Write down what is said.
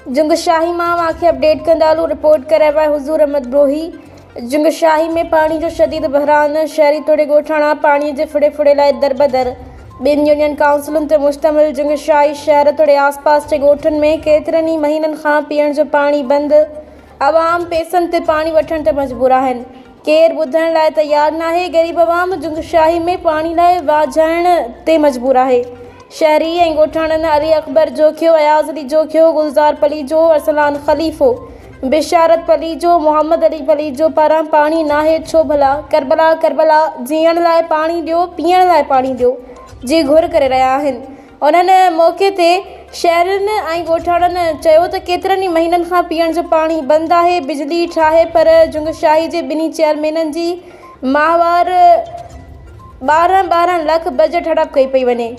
जुंगशाही मां आखे update कंदालू report करे रहा है हुजूर अहमद ब्रोही। जुंगशाही में पानी जो शदीद बहरान, शहरी तोड़े गोठाणा पानी के फुड़े फुड़े लाए दरबदर। बिन यूनियन काउंसिलुनि ते मुश्तमिल जुंगशाही शहर तोड़े आसपास के गोठन में केतरनि ई महीननि खां पीअण जो पानी बंद। आवाम पैसनि ते पानी वठण ते मजबूर आहिनि। केर ॿुधण लाइ तैयार नाहे। गरीब आवाम जुंगशाही में पानी लाइ वाझाइण ते मजबूर आहे। शहरी ऐं गोठाणनि अली अकबर जोखियो, अयाज़ अली जोखियो, गुलज़ार पलीजो, अरसलान खलीफ़ो, बिशारत पलीजो, मोहम्मद अली पलीजो पारां पानी नाहे छो भला। करबला करबला जीअण लाइ पानी ॾियो, पीअण लाइ पानी ॾियो जी घुर करे रहिया आहिनि। उन्हनि मौक़े ते शहरनि ऐं गोठाणनि चयो त केतिरनि ई महीननि खां पीअण जो पानी बंदि आहे। बिजली ठाहे पर जुंगशाही जे ॿिन्ही चेयरमैननि जी माहवार 12 लाख बजट हड़प कई पई वञे।